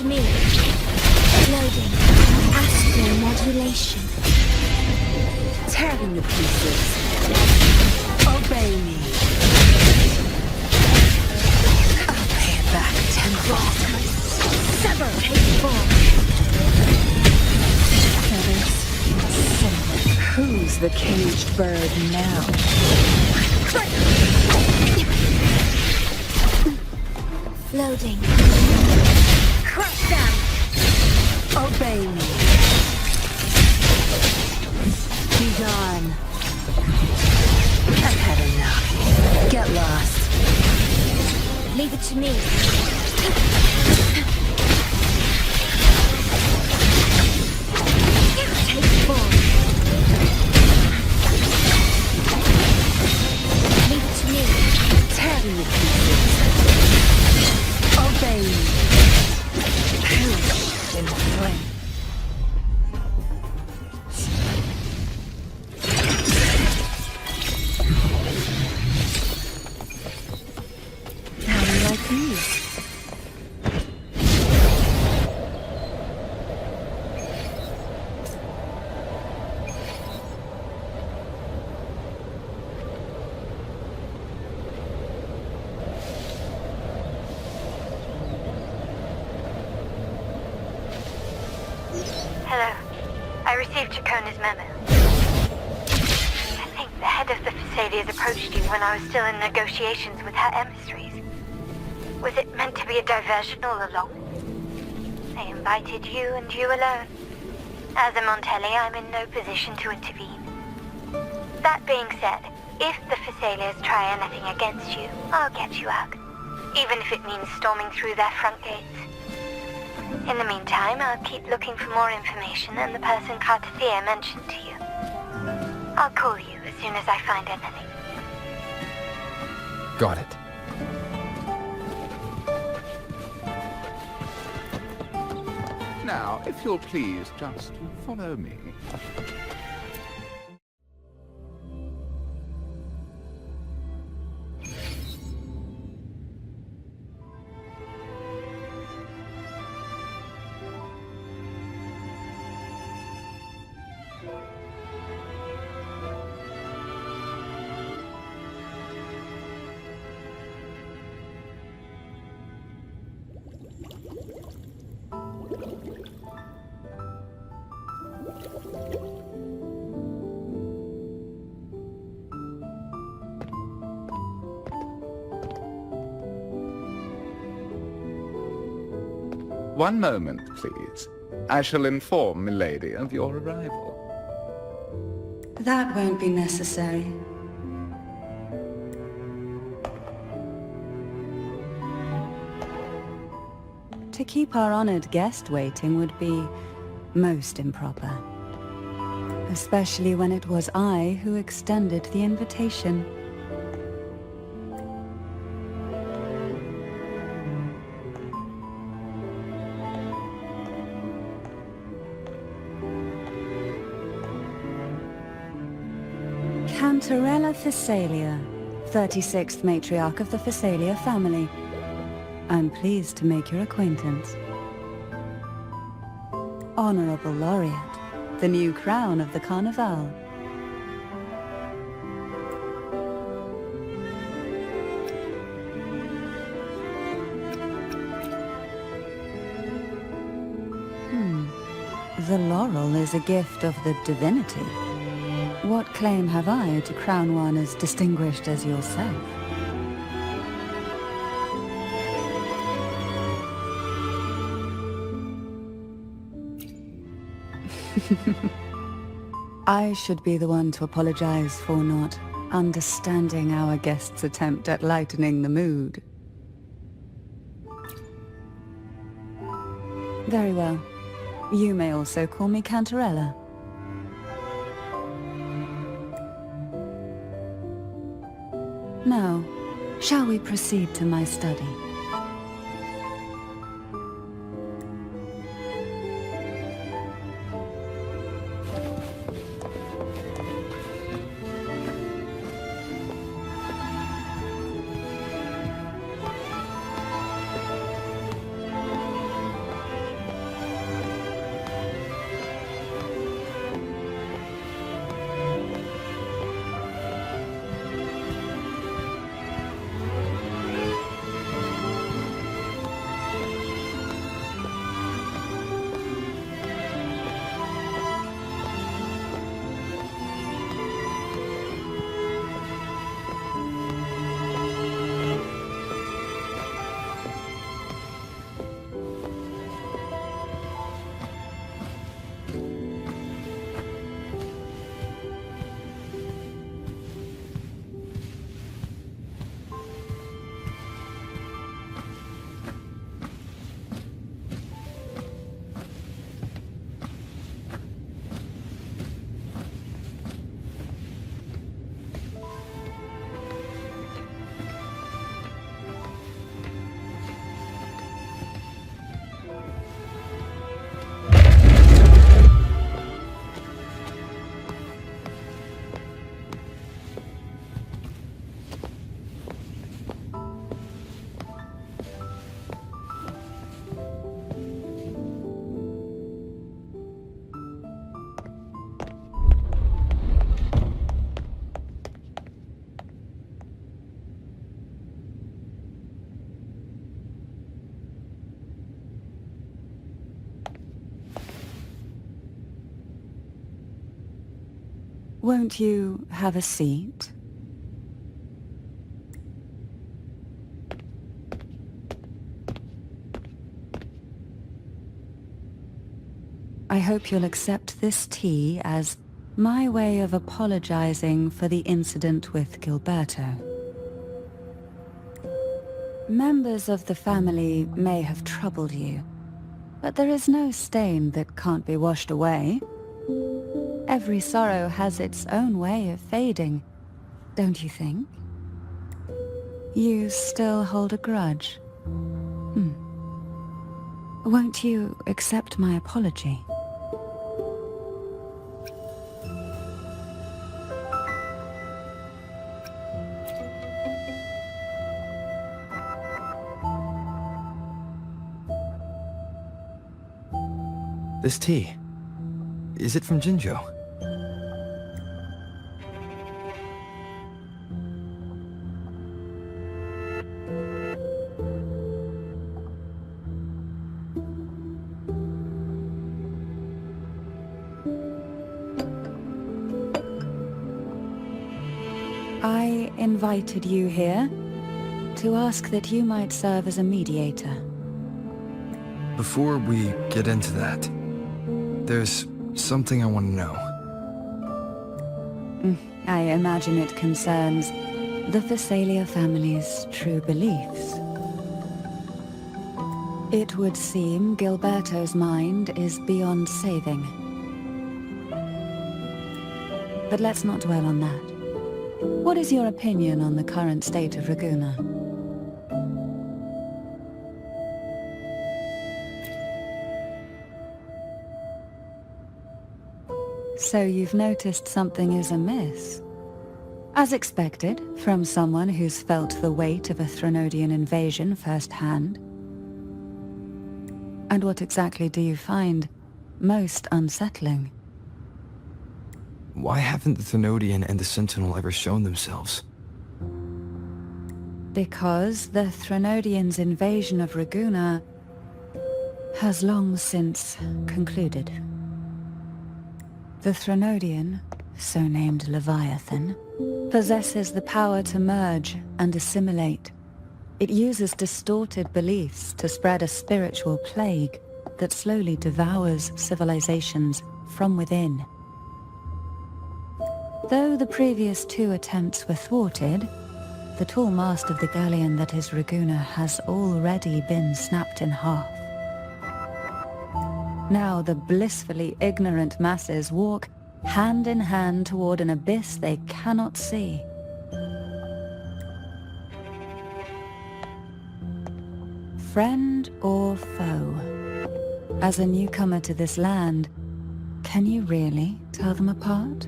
to me. Loading. Astral modulation. Tear them to pieces. Obey me. I'll pay it back tenfold. Sever. Take form. Feathers. Who's the caged bird now? Loading. Crush them! Obey me. Be gone. I've had enough. Get lost. Leave it to me. Take form. Leave it to me. Tear them to pieces. Obey me. Perish in the flame. How do you like these? Hello. I received Chacona's memo. I think the head of the Fisalias approached you when I was still in negotiations with her emissaries. Was it meant to be a diversion all along? They invited you and you alone. As a Montelli, I'm in no position to intervene. That being said, if the Fisalias try anything against you, I'll get you out. Even if it means storming through their front gates. In the meantime, I'll keep looking for more information and the person Crier mentioned to you. I'll call you as soon as I find anything. Got it. Now, if you'll please just follow me. One moment, please. I shall inform Milady of your arrival. That won't be necessary. To keep our honored guest waiting would be most improper. Especially when it was I who extended the invitation. Cantarella Fisalia, 36th matriarch of the Fisalia family. I'm pleased to make your acquaintance. Honorable Laureate, the new crown of the Carnival. The laurel is a gift of the divinity. What claim have I to crown one as distinguished as yourself? I should be the one to apologize for not understanding our guest's attempt at lightening the mood. Very well. You may also call me Cantarella. Now, shall we proceed to my study? Won't you have a seat? I hope you'll accept this tea as my way of apologizing for the incident with Gilberto. Members of the family may have troubled you, but there is no stain that can't be washed away. Every sorrow has its own way of fading, don't you think? You still hold a grudge? Won't you accept my apology? This tea, is it from Jinjo? I invited you here to ask that you might serve as a mediator. Before we get into that, there's something I want to know. I imagine it concerns the Fisalia family's true beliefs. It would seem Gilberto's mind is beyond saving. But let's not dwell on that. What is your opinion on the current state of Raguna? So you've noticed something is amiss. As expected, from someone who's felt the weight of a Threnodian invasion firsthand. And what exactly do you find most unsettling? Why haven't the Thenodian and the Sentinel ever shown themselves? Because the Threnodians' invasion of Raguna has long since concluded. The Threnodian, so named Leviathan, possesses the power to merge and assimilate. It uses distorted beliefs to spread a spiritual plague that slowly devours civilizations from within. Though the previous 2 attempts were thwarted, the tall mast of the galleon that is Raguna has already been snapped in half. Now the blissfully ignorant masses walk hand in hand toward an abyss they cannot see. Friend or foe? As a newcomer to this land, can you really tell them apart?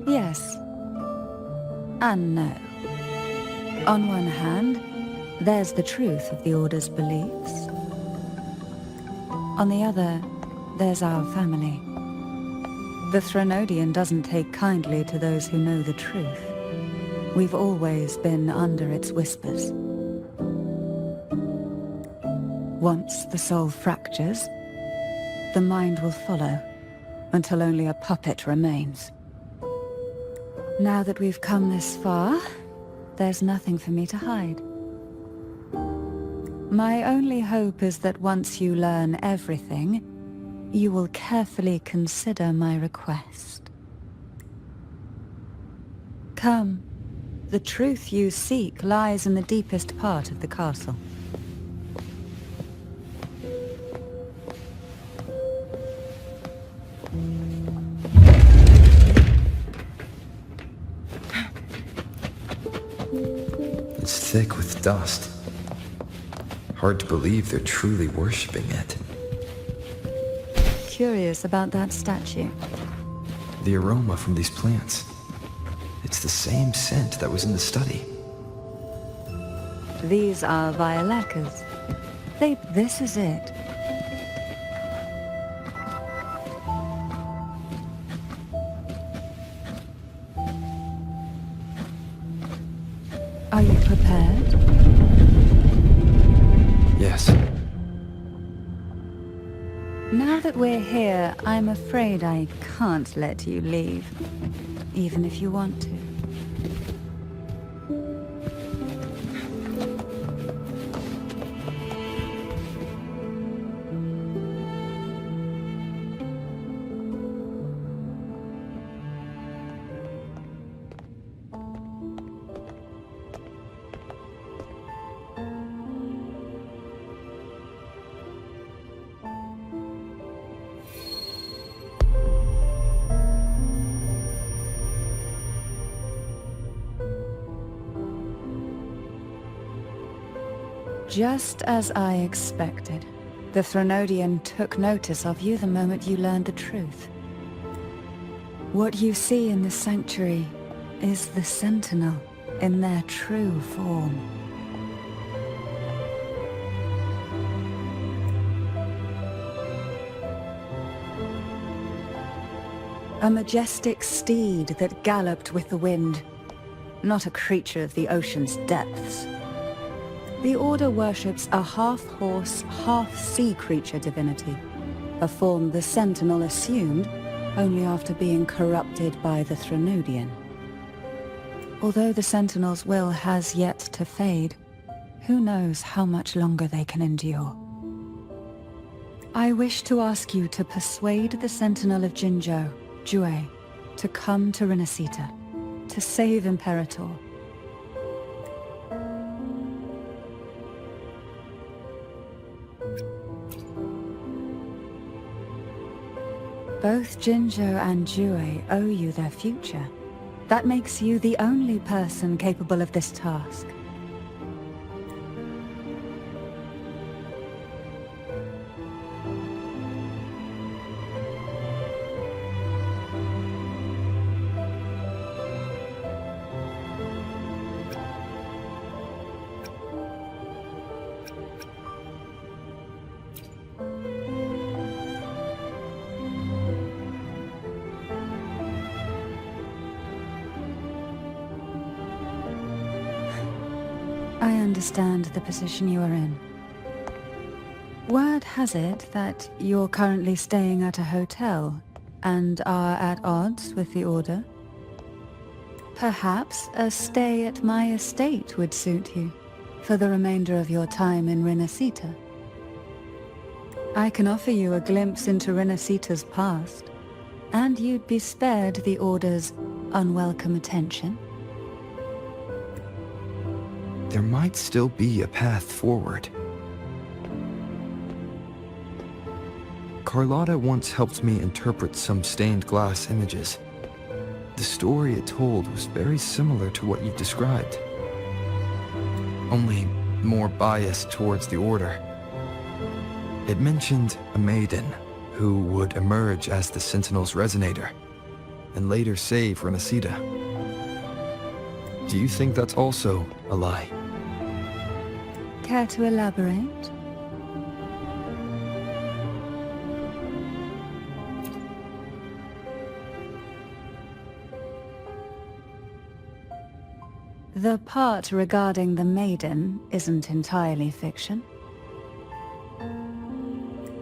Yes and no. On one hand, there's the truth of the Order's beliefs. On the other, there's our family. The Threnodian doesn't take kindly to those who know the truth. We've always been under its whispers. Once the soul fractures, the mind will follow, until only a puppet remains. Now that we've come this far, there's nothing for me to hide. My only hope is that once you learn everything, you will carefully consider my request. Come, the truth you seek lies in the deepest part of the castle. It's thick with dust. Hard to believe they're truly worshipping it. Curious about that statue. The aroma from these plants. It's the same scent that was in the study. These are violecas. This is it. Are you prepared? Yes. Now that we're here, I'm afraid I can't let you leave, even if you want to. Just as I expected, the Threnodian took notice of you the moment you learned the truth. What you see in the sanctuary is the Sentinel in their true form. A majestic steed that galloped with the wind, not a creature of the ocean's depths. The Order worships a half-horse, half-sea creature divinity, a form the Sentinel assumed only after being corrupted by the Threnodian. Although the Sentinel's will has yet to fade, who knows how much longer they can endure. I wish to ask you to persuade the Sentinel of Jinzhou, Jue, to come to Renacita, to save Imperator. Both Jinzhou and Jue owe you their future. That makes you the only person capable of this task. I understand the position you are in. Word has it that you're currently staying at a hotel and are at odds with the Order. Perhaps a stay at my estate would suit you for the remainder of your time in Renacita. I can offer you a glimpse into Renacita's past, and you'd be spared the Order's unwelcome attention. There might still be a path forward. Carlotta once helped me interpret some stained glass images. The story it told was very similar to what you've described, only more biased towards the Order. It mentioned a maiden who would emerge as the Sentinel's resonator and later save Renacita. Do you think that's also a lie? Care to elaborate? The part regarding the Maiden isn't entirely fiction.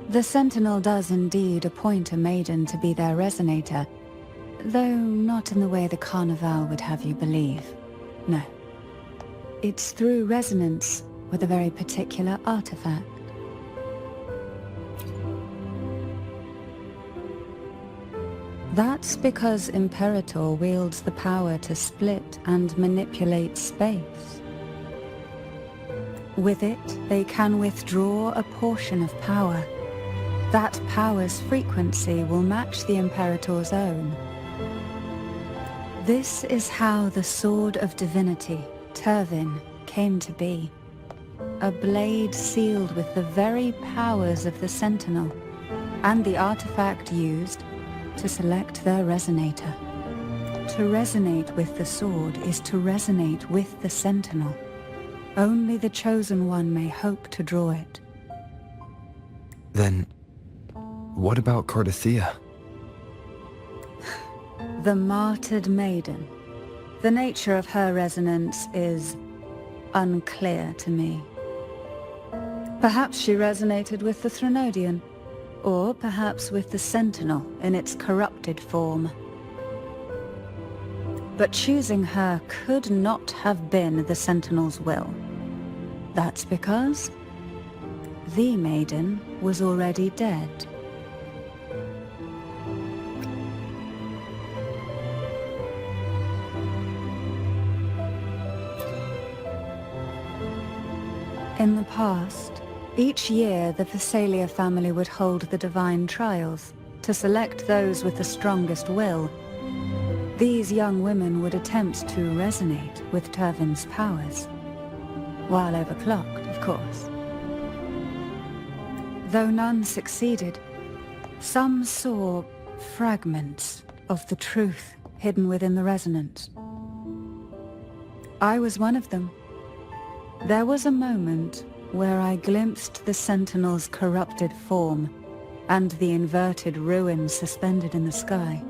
The Sentinel does indeed appoint a Maiden to be their resonator, though not in the way the Carnival would have you believe. No. It's through resonance with a very particular artifact. That's because Imperator wields the power to split and manipulate space. With it, they can withdraw a portion of power. That power's frequency will match the Imperator's own. This is how the Sword of Divinity, Turvin, came to be. A blade sealed with the very powers of the Sentinel, and the artifact used to select their resonator. To resonate with the sword is to resonate with the Sentinel. Only the Chosen One may hope to draw it. Then, what about Cardathea? The martyred maiden. The nature of her resonance is unclear to me. Perhaps she resonated with the Threnodian, or perhaps with the Sentinel in its corrupted form. But choosing her could not have been the Sentinel's will. That's because the Maiden was already dead. In the past, each year the Fisalia family would hold the divine trials to select those with the strongest will. These young women would attempt to resonate with Turvin's powers, while overclocked, of course. Though none succeeded, some saw fragments of the truth hidden within the resonance. I was one of them. There was a moment where I glimpsed the Sentinel's corrupted form and the inverted ruins suspended in the sky.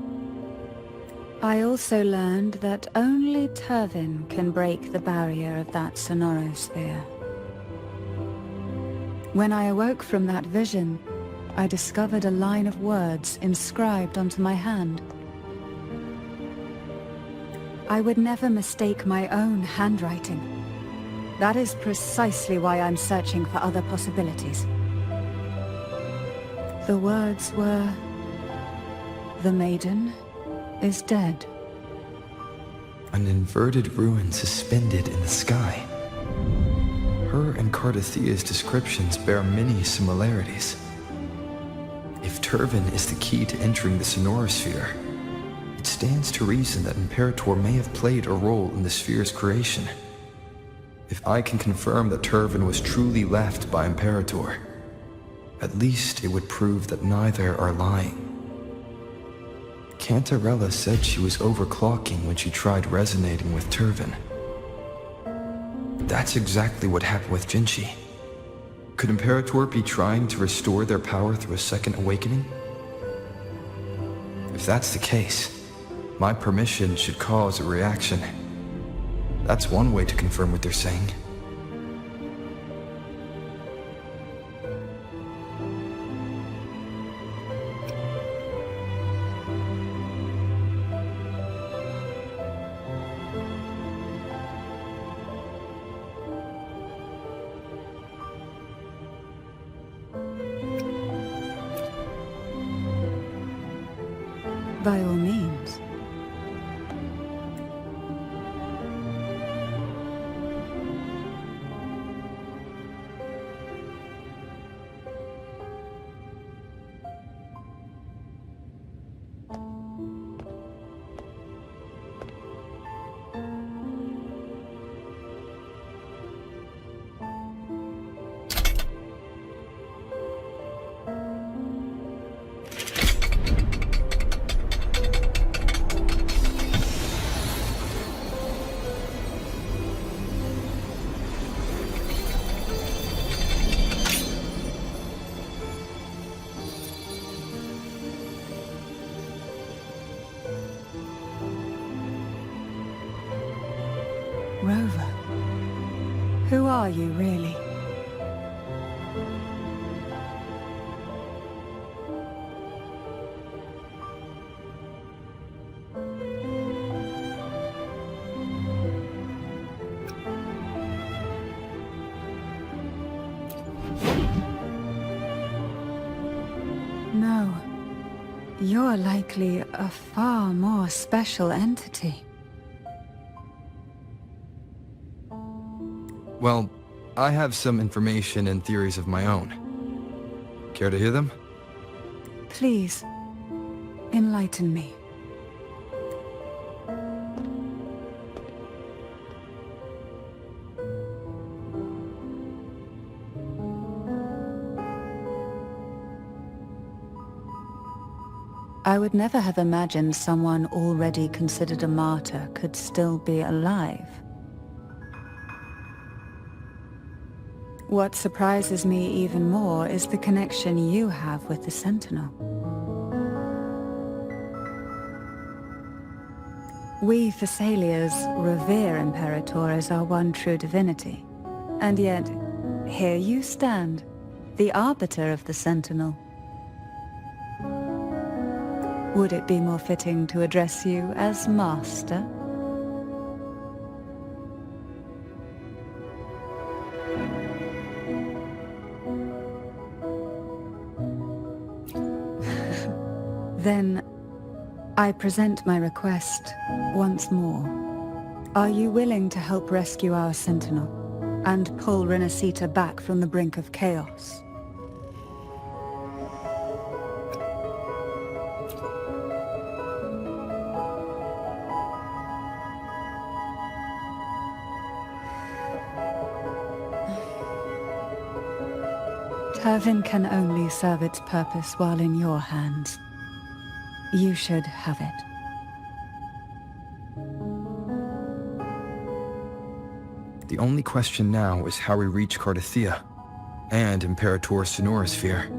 I also learned that only Turvin can break the barrier of that sonorosphere. When I awoke from that vision, I discovered a line of words inscribed onto my hand. I would never mistake my own handwriting. That is precisely why I'm searching for other possibilities. The words were, "The Maiden is dead." An inverted ruin suspended in the sky. Her and Cardathea's descriptions bear many similarities. If Turvin is the key to entering the sonorosphere, it stands to reason that Imperator may have played a role in the sphere's creation. If I can confirm that Turvin was truly left by Imperator, at least it would prove that neither are lying. Cantarella said she was overclocking when she tried resonating with Turvin. That's exactly what happened with Jinchi. Could Imperator be trying to restore their power through a second awakening? If that's the case, my permission should cause a reaction. That's one way to confirm what they're saying. By all means. Rover, who are you really? No, you're likely a far more special entity. Well, I have some information and theories of my own. Care to hear them? Please, enlighten me. I would never have imagined someone already considered a martyr could still be alive. What surprises me even more is the connection you have with the Sentinel. We Fisalias revere Imperator as our one true divinity. And yet, here you stand, the arbiter of the Sentinel. Would it be more fitting to address you as Master? Then, I present my request once more. Are you willing to help rescue our Sentinel and pull Renacita back from the brink of chaos? Turvin can only serve its purpose while in your hands. You should have it. The only question now is how we reach Cardathia and Imperator's Sonorosphere.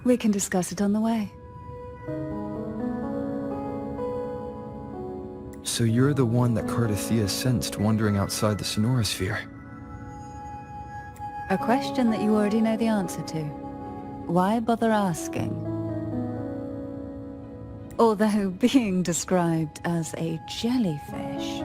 We can discuss it on the way. So you're the one that Cardathia sensed wandering outside the Sonorosphere? A question that you already know the answer to. Why bother asking? Although being described as a jellyfish